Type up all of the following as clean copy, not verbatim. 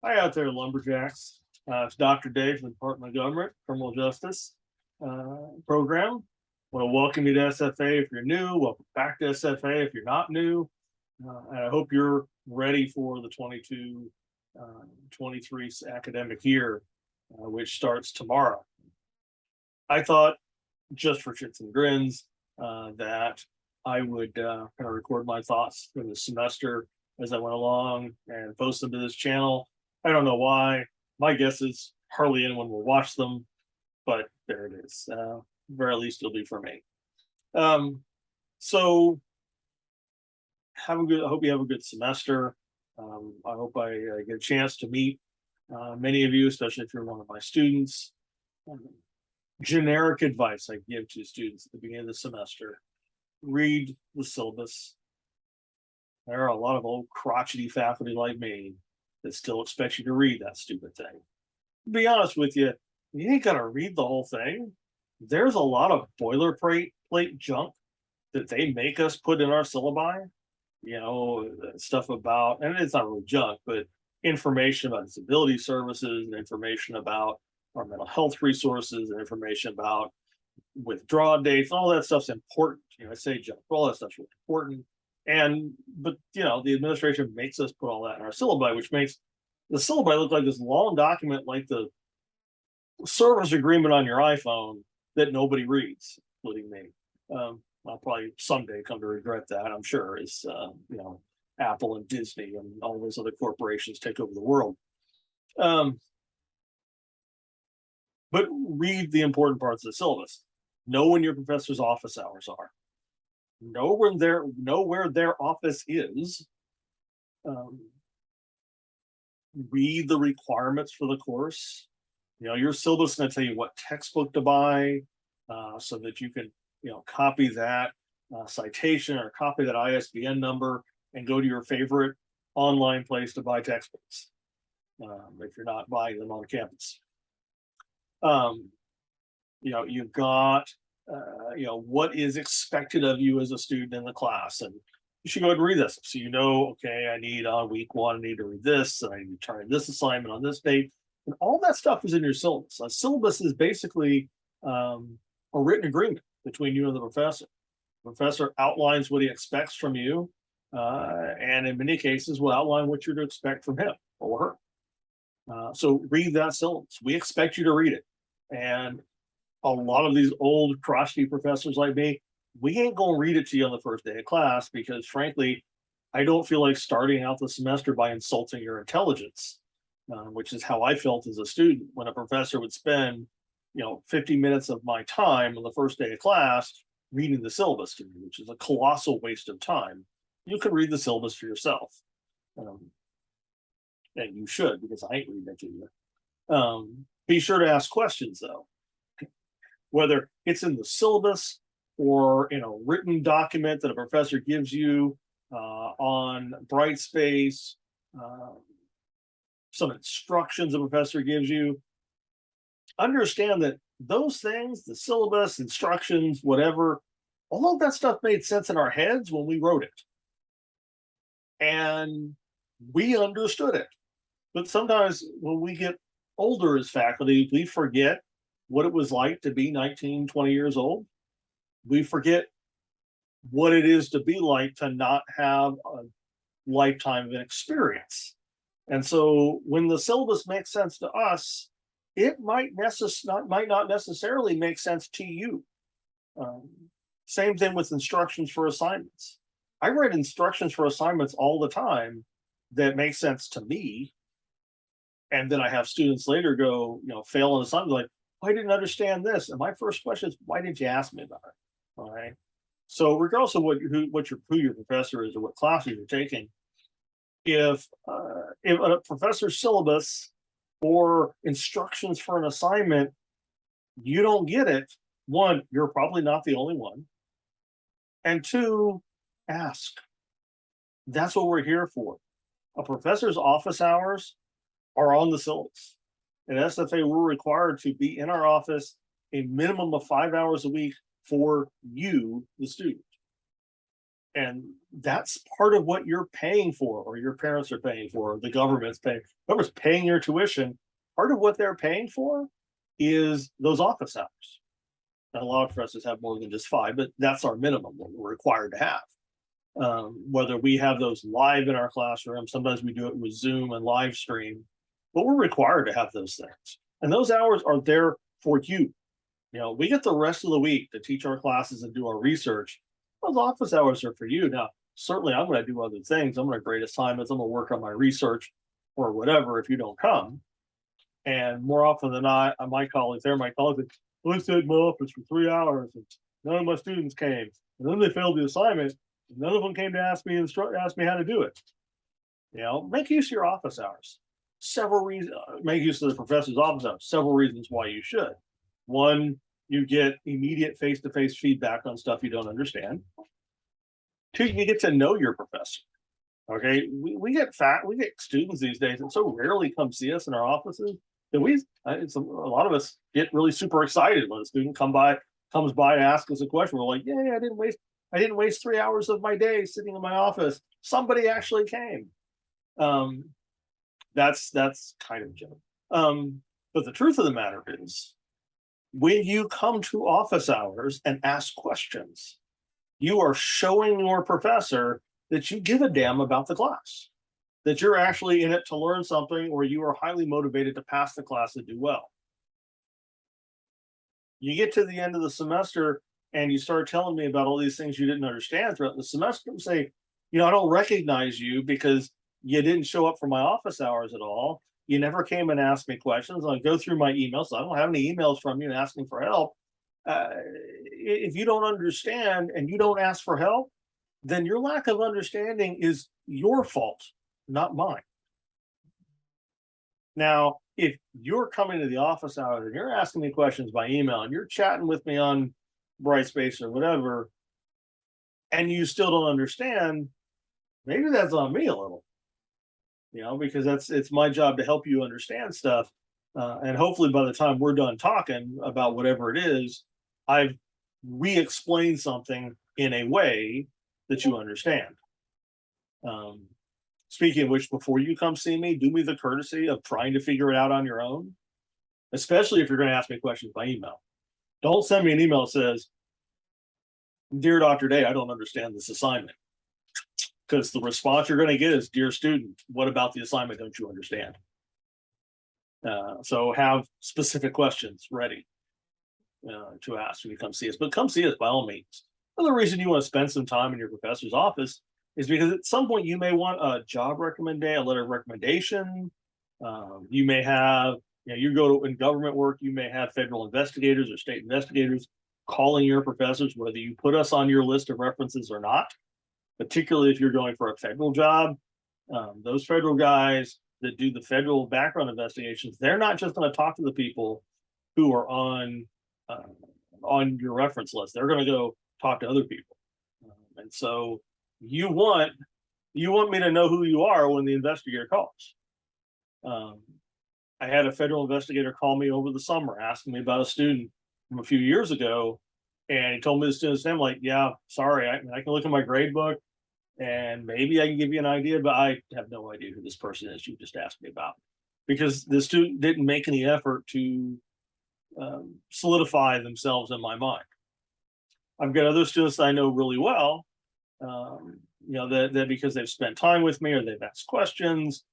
Hi out there, lumberjacks. It's Dr. Dave from the Department of Government Criminal Justice Program. I want to welcome you to SFA if you're new. Welcome back to SFA if you're not new. And I hope you're ready for the 22-23 academic year, which starts tomorrow. I thought, just for shits and grins, that I would kind of record my thoughts for the semester as I went along and post them to this channel. I don't know why. My guess is hardly anyone will watch them, but there it is. Very least it'll be for me. So have a good. I hope you have a good semester. I hope I get a chance to meet many of you, especially if you're one of my students. Generic advice I give to students at the beginning of the semester: read the syllabus. There are a lot of old crotchety faculty like me that still expect you to read that stupid thing. To be honest with you, you ain't gonna read the whole thing. There's a lot of boilerplate junk that they make us put in our syllabi. You know, stuff about, and it's not really junk, but information about disability services and information about our mental health resources and information about withdrawal dates. All that stuff's important. You know, I say junk, but all that stuff's really important. But the administration makes us put all that in our syllabi, which makes the syllabi look like this long document, like the service agreement on your iPhone that nobody reads, including me. I'll probably someday come to regret that, I'm sure, as Apple and Disney and all those other corporations take over the world. But read the important parts of the syllabus. Know when your professor's office hours are. Know where their office is. Read the requirements for the course. Your syllabus is going to tell you what textbook to buy, so that you can copy that citation or copy that ISBN number and go to your favorite online place to buy textbooks, if you're not buying them on campus. You've got what is expected of you as a student in the class, and you should go ahead and read this. So okay, I need on week 1, I need to read this, and I need to turn this assignment on this date, and all that stuff is in your syllabus. A syllabus is basically a written agreement between you and the professor. The professor outlines what he expects from you, and in many cases will outline what you're to expect from him or her. So read that syllabus. We expect you to read it. And a lot of these old crotchety professors like me, we ain't going to read it to you on the first day of class because, frankly, I don't feel like starting out the semester by insulting your intelligence, which is how I felt as a student when a professor would spend 50 minutes of my time on the first day of class reading the syllabus to me, which is a colossal waste of time. You can read the syllabus for yourself. And you should, because I ain't reading it to you. Be sure to ask questions, though. Whether it's in the syllabus or in a written document that a professor gives you on Brightspace, some instructions a professor gives you, understand that those things, the syllabus, instructions, whatever, all of that stuff made sense in our heads when we wrote it. And we understood it. But sometimes when we get older as faculty, we forget what it was like to be 19, 20 years old. We forget what it is to be like to not have a lifetime of experience. And so when the syllabus makes sense to us, it might not necessarily make sense to you. Same thing with instructions for assignments. I write instructions for assignments all the time that make sense to me. And then I have students later go, fail an assignment, like, I didn't understand this. And my first question is, why did you ask me about it? All right. So regardless of who your professor is or what classes you're taking, if a professor's syllabus or instructions for an assignment, you don't get it, one, you're probably not the only one. And two, ask. That's what we're here for. A professor's office hours are on the syllabus. At SFA, we're required to be in our office a minimum of 5 hours a week for you, the student. And that's part of what you're paying for, or your parents are paying for, or the government's paying. Whoever's paying your tuition, part of what they're paying for is those office hours. Now, a lot of professors have more than just 5, but that's our minimum, what we're required to have. Whether we have those live in our classroom, sometimes we do it with Zoom and live stream, but we're required to have those things. And those hours are there for you. We get the rest of the week to teach our classes and do our research. Those office hours are for you. Now, certainly I'm going to do other things. I'm going to grade assignments. I'm going to work on my research or whatever if you don't come. And more often than not, my colleagues, I sat in my office for 3 hours and none of my students came. And then they failed the assignment. And none of them came to ask me how to do it. Make use of your office hours. Several reasons. Make use of the professor's office hours. Several reasons why you should. One, you get immediate face-to-face feedback on stuff you don't understand. 2, you get to know your professor. Okay, we get students these days that so rarely come see us in our offices that a lot of us get really super excited when a student comes by and asks us a question. We're like, yeah, I didn't waste 3 hours of my day sitting in my office. Somebody actually came. That's kind of a joke. But the truth of the matter is, when you come to office hours and ask questions, you are showing your professor that you give a damn about the class, that you're actually in it to learn something, or you are highly motivated to pass the class and do well. You get to the end of the semester and you start telling me about all these things you didn't understand throughout the semester, and say, I don't recognize you because you didn't show up for my office hours at all. You never came and asked me questions. I go through my emails. I don't have any emails from you asking for help. If you don't understand and you don't ask for help, then your lack of understanding is your fault, not mine. Now, if you're coming to the office hours and you're asking me questions by email and you're chatting with me on Brightspace or whatever, and you still don't understand, maybe that's on me a little. Because it's my job to help you understand stuff. And hopefully by the time we're done talking about whatever it is, I've re-explained something in a way that you understand. Speaking of which, before you come see me, do me the courtesy of trying to figure it out on your own, especially if you're going to ask me questions by email. Don't send me an email that says, "Dear Dr. Day, I don't understand this assignment." Because the response you're going to get is, "Dear student, what about the assignment don't you understand?" So have specific questions ready to ask when you come see us. But come see us by all means. Another reason you want to spend some time in your professor's office is because at some point you may want a job recommendation, a letter of recommendation. You may have, you go to in government work, you may have federal investigators or state investigators calling your professors, whether you put us on your list of references or not. Particularly if you're going for a federal job, those federal guys that do the federal background investigations, they're not just going to talk to the people who are on your reference list. They're going to go talk to other people, and so you want me to know who you are when the investigator calls. I had a federal investigator call me over the summer asking me about a student from a few years ago. And he told me the student's name. I'm like, yeah, sorry, I can look at my grade book and maybe I can give you an idea, but I have no idea who this person is you just asked me about, because the student didn't make any effort to solidify themselves in my mind. I've got other students that I know really well, that because they've spent time with me or they've asked questions,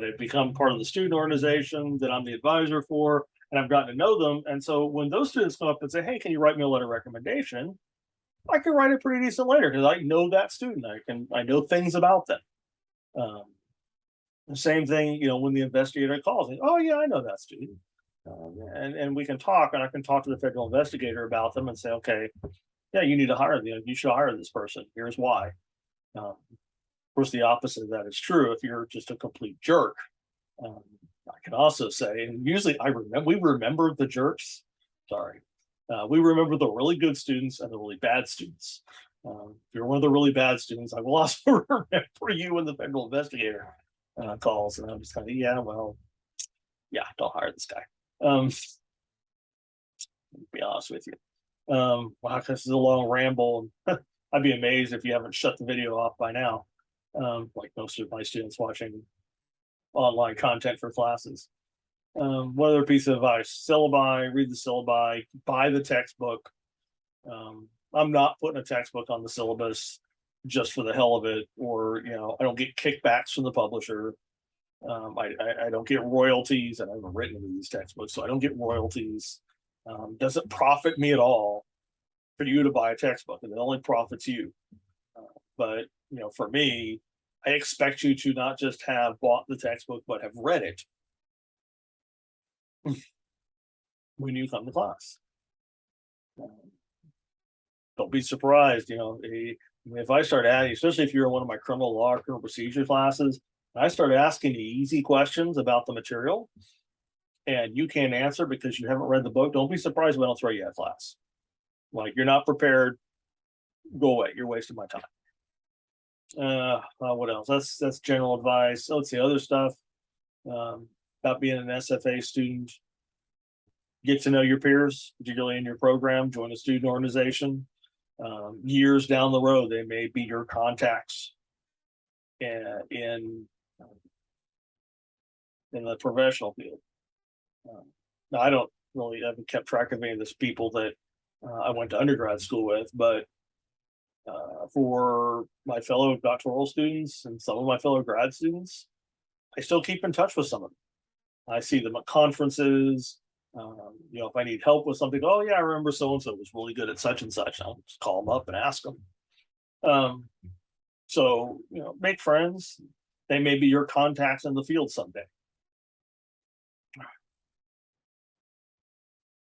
they've become part of the student organization that I'm the advisor for, and I've gotten to know them. And so when those students come up and say, "Hey, can you write me a letter of recommendation?" I can write a pretty decent letter because I know that student. I know things about them. The same thing, when the investigator calls me, "Oh yeah, I know that student," and we can talk, and I can talk to the federal investigator about them and say, "Okay, yeah, you need to hire them. You should hire this person. Here's why." Of course, the opposite of that is true if you're just a complete jerk. I can also say, and usually we remember the jerks. Sorry. We remember the really good students and the really bad students. If you're one of the really bad students, I will also remember you when the federal investigator calls, and I'm just kind of, don't hire this guy. To be honest with you. Wow, this is a long ramble. I'd be amazed if you haven't shut the video off by now. Like most of my students watching online content for classes. One other piece of advice: syllabi, read the syllabi, buy the textbook. I'm not putting a textbook on the syllabus just for the hell of it, or I don't get kickbacks from the publisher. I don't get royalties, and I haven't written any of these textbooks, so I don't get royalties. Doesn't profit me at all for you to buy a textbook, and it only profits you. But for me, I expect you to not just have bought the textbook, but have read it when you come to class. Don't be surprised, if I start adding, especially if you're in one of my criminal law or criminal procedure classes, and I start asking you easy questions about the material, and you can't answer because you haven't read the book, don't be surprised when I don't throw you out of class. Like, you're not prepared, go away. You're wasting my time. What else? That's general advice. Let's see, other stuff about being an SFA student. Get to know your peers, particularly in your program. Join a student organization. Years down the road, they may be your contacts in the professional field. Now, I haven't kept track of any of these people that I went to undergrad school with, but for my fellow doctoral students and some of my fellow grad students, I still keep in touch with some of them. I see them at conferences. If I need help with something, oh yeah, I remember so and so was really good at such and such. I'll just call them up and ask them. So make friends. They may be your contacts in the field someday.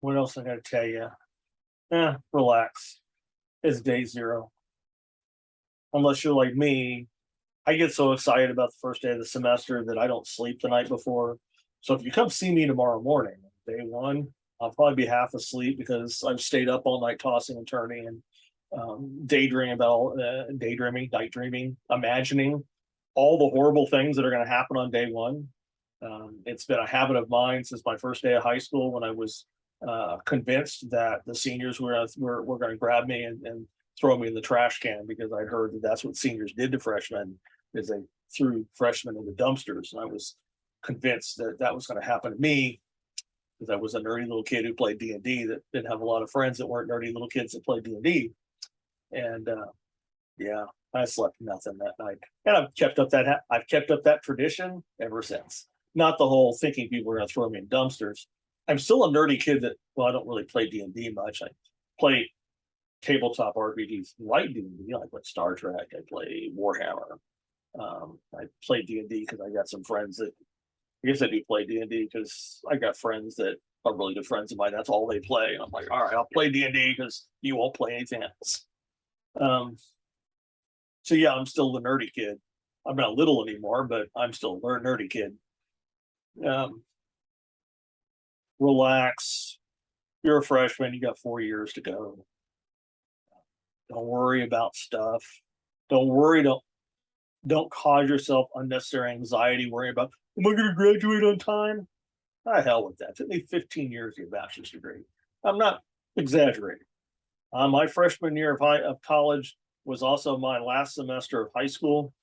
What else I got to tell you? Relax. It's day zero. Unless you're like me, I get so excited about the first day of the semester that I don't sleep the night before. So if you come see me tomorrow morning, day one, I'll probably be half asleep because I've stayed up all night tossing and turning and daydreaming, night dreaming, imagining all the horrible things that are going to happen on day one. It's been a habit of mine since my first day of high school, when I was convinced that the seniors were going to grab me and throw me in the trash can, because I heard that that's what seniors did to freshmen, is they threw freshmen in the dumpsters. And I was convinced that that was going to happen to me, because I was a nerdy little kid who played D&D that didn't have a lot of friends that weren't nerdy little kids that played D&D. And yeah, I slept nothing that night, and I've kept up that tradition ever since. Not the whole thinking people were going to throw me in dumpsters. I'm still a nerdy kid that, well, I don't really play D&D much. I play tabletop RPGs, light D&D, like what Star Trek. I play Warhammer. I play D&D because I got some friends that, I guess I do play D&D because I got friends that are really good friends of mine. That's all they play. And I'm like, all right, I'll play D&D because you won't play anything else. So yeah, I'm still the nerdy kid. I'm not little anymore, but I'm still a nerdy kid. Relax. You're a freshman. You got 4 years to go. Don't worry about stuff. Don't worry. Don't cause yourself unnecessary anxiety worrying about, am I going to graduate on time? The hell with that. It took me 15 years to get a bachelor's degree. I'm not exaggerating. My freshman year of college was also my last semester of high school.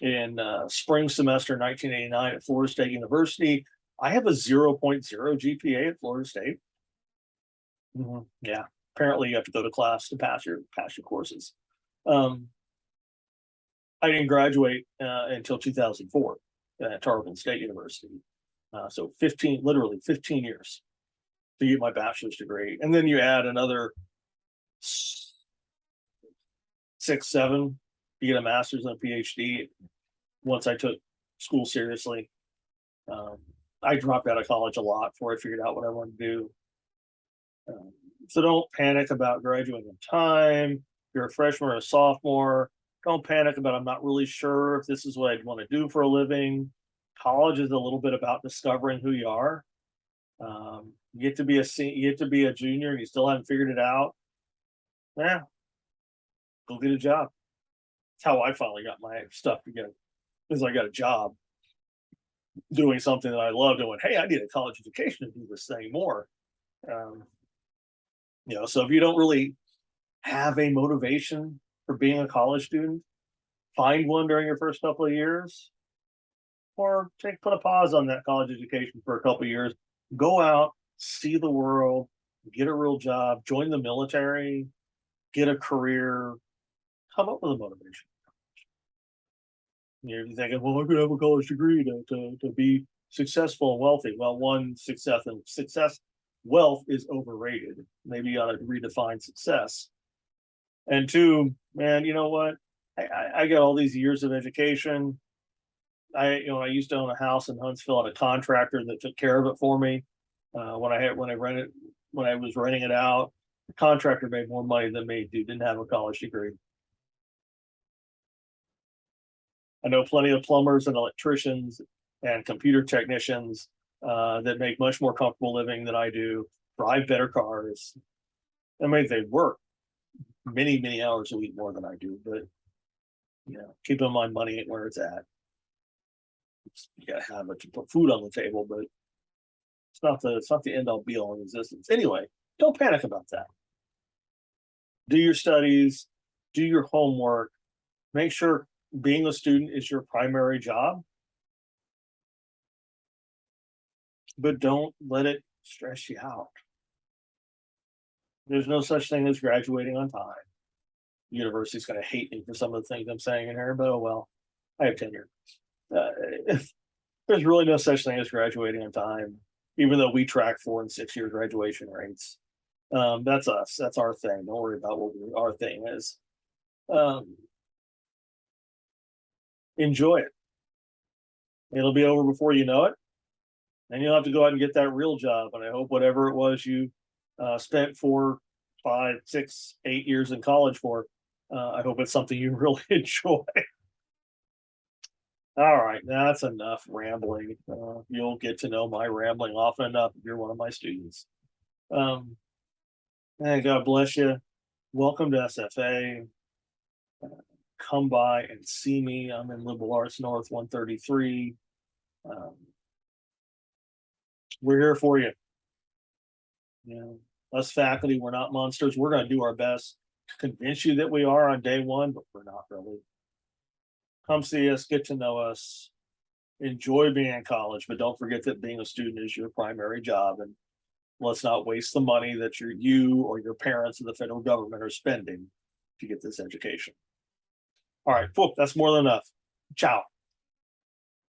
In spring semester 1989 at Florida State University, I have a 0.0 GPA at Florida State. Yeah, apparently you have to go to class to pass your courses. I didn't graduate until 2004 at Tarleton State University. So literally 15 years to get my bachelor's degree. And then you add another 6, 7, you get a master's and a PhD. Once I took school seriously, I dropped out of college a lot before I figured out what I wanted to do. So don't panic about graduating in time. If you're a freshman or a sophomore, don't panic about, I'm not really sure if this is what I'd want to do for a living. College is a little bit about discovering who you are. You get to be a junior and you still haven't figured it out. Yeah, go get a job. That's how I finally got my stuff together, because I got a job doing something that I loved and went, hey, I need a college education to do this thing more. So if you don't really have a motivation for being a college student, find one during your first couple of years, or put a pause on that college education for a couple of years. Go out, see the world, get a real job, join the military, get a career, come up with a motivation. You're thinking, well, I could have a college degree to be successful and wealthy. Well, one, wealth is overrated. Maybe you ought to redefine success. And two, man, you know what? I got all these years of education. I used to own a house in Huntsville, and a contractor that took care of it for me. When I was renting it out, the contractor made more money than me. Dude didn't have a college degree. I know plenty of plumbers and electricians and computer technicians that make much more comfortable living than I do, drive better cars. I mean, they work many hours a week more than I do, but keep in mind, money ain't where it's at. You gotta have it to put food on the table, but it's not the end all be all in existence. Anyway, don't panic about that. Do your studies, do your homework, make sure being a student is your primary job, but don't let it stress you out. There's no such thing as graduating on time. The university's going to hate me for some of the things I'm saying in here, but oh well, I have tenure. There's really no such thing as graduating on time, even though we track 4 and 6 year graduation rates. That's us. That's our thing. Don't worry about what our thing is. Enjoy it. It'll be over before you know it, and you'll have to go out and get that real job. And I hope whatever it was you spent 4, 5, 6, 8 years in college for, I hope it's something you really enjoy. All right, that's enough rambling. You'll get to know my rambling often enough if you're one of my students. Hey, God bless you. Welcome to SFA. Come by and see me. I'm in Liberal Arts North 133. We're here for you. Us faculty, we're not monsters. We're going to do our best to convince you that we are on day one, but we're not really. Come see us, get to know us, enjoy being in college, but don't forget that being a student is your primary job, and let's not waste the money that you or your parents or the federal government are spending to get this education. All right, that's more than enough. Ciao.